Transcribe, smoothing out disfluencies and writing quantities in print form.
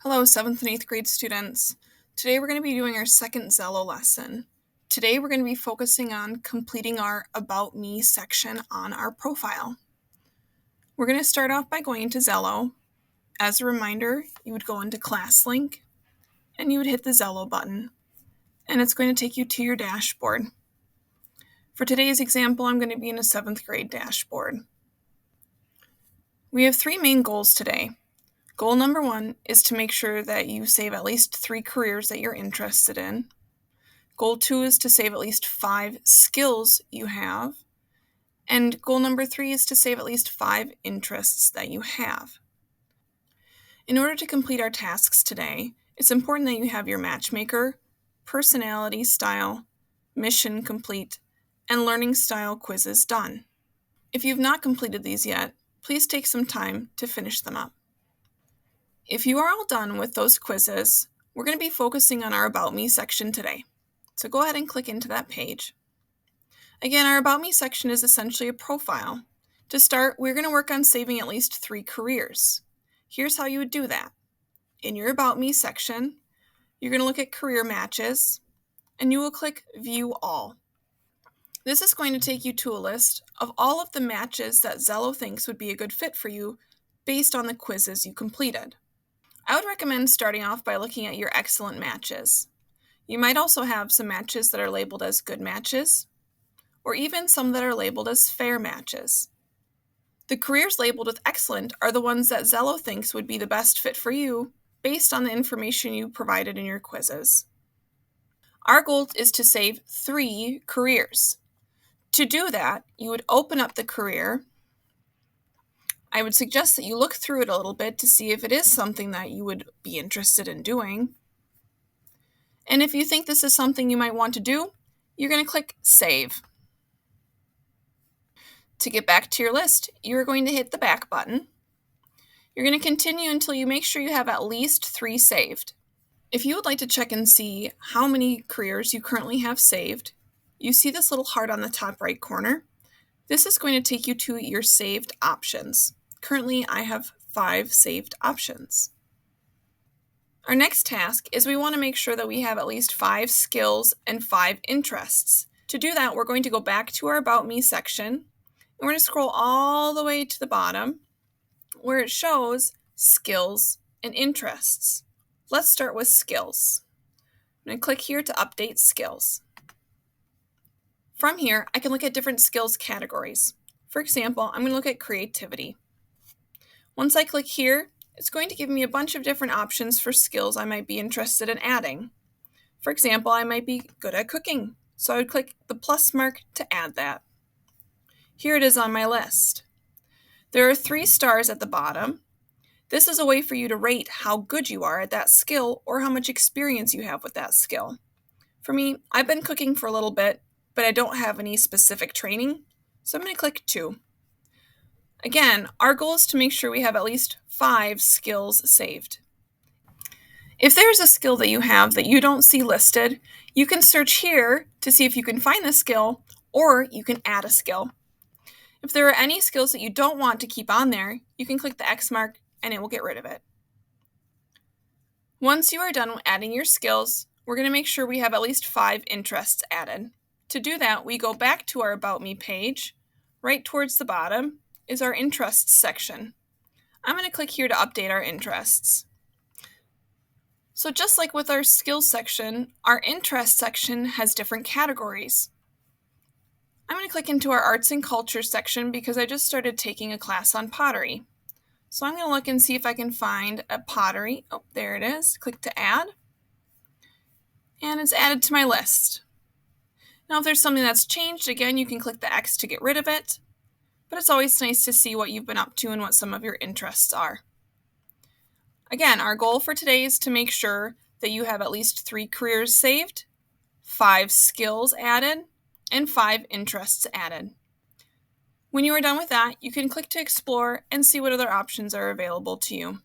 Hello, 7th and 8th grade students. Today we're going to be doing our second Xello lesson. Today we're going to be focusing on completing our About Me section on our profile. We're going to start off by going into Xello. As a reminder, you would go into Class Link and you would hit the Xello button, and it's going to take you to your dashboard. For today's example, I'm going to be in a 7th grade dashboard. We have 3 main goals today. Goal number 1 is to make sure that you save at least 3 careers that you're interested in. Goal 2 is to save at least 5 skills you have. And goal number 3 is to save at least 5 interests that you have. In order to complete our tasks today, it's important that you have your matchmaker, personality style, mission complete, and learning style quizzes done. If you've not completed these yet, please take some time to finish them up. If you are all done with those quizzes, we're going to be focusing on our About Me section today. So go ahead and click into that page. Again, our About Me section is essentially a profile. To start, we're going to work on saving at least 3 careers. Here's how you would do that. In your About Me section, you're going to look at career matches, and you will click View All. This is going to take you to a list of all of the matches that Xello thinks would be a good fit for you based on the quizzes you completed. I would recommend starting off by looking at your excellent matches. You might also have some matches that are labeled as good matches, or even some that are labeled as fair matches. The careers labeled with excellent are the ones that Xello thinks would be the best fit for you based on the information you provided in your quizzes. Our goal is to save 3 careers. To do that, you would open up the career. I would suggest that you look through it a little bit to see if it is something that you would be interested in doing. And if you think this is something you might want to do, you're going to click Save. To get back to your list, you're going to hit the back button. You're going to continue until you make sure you have at least 3 saved. If you would like to check and see how many careers you currently have saved, you see this little heart on the top right corner. This is going to take you to your saved options. Currently, I have 5 saved options. Our next task is we want to make sure that we have at least 5 skills and 5 interests. To do that, we're going to go back to our About Me section, and we're going to scroll all the way to the bottom where it shows skills and interests. Let's start with skills. I'm going to click here to update skills. From here, I can look at different skills categories. For example, I'm going to look at creativity. Once I click here, it's going to give me a bunch of different options for skills I might be interested in adding. For example, I might be good at cooking, so I would click the plus mark to add that. Here it is on my list. There are 3 stars at the bottom. This is a way for you to rate how good you are at that skill or how much experience you have with that skill. For me, I've been cooking for a little bit, but I don't have any specific training, so I'm going to click 2. Again, our goal is to make sure we have at least 5 skills saved. If there's a skill that you have that you don't see listed, you can search here to see if you can find the skill, or you can add a skill. If there are any skills that you don't want to keep on there, you can click the X mark and it will get rid of it. Once you are done adding your skills, we're going to make sure we have at least 5 interests added. To do that, we go back to our About Me page. Right towards the bottom is our interests section. I'm going to click here to update our interests. So just like with our skills section, our interest section has different categories. I'm going to click into our arts and culture section because I just started taking a class on pottery. So I'm going to look and see if I can find a pottery. Oh, there it is. Click to add. And it's added to my list. Now if there's something that's changed, again, you can click the X to get rid of it. But it's always nice to see what you've been up to and what some of your interests are. Again, our goal for today is to make sure that you have at least 3 careers saved, 5 skills added, and 5 interests added. When you are done with that, you can click to explore and see what other options are available to you.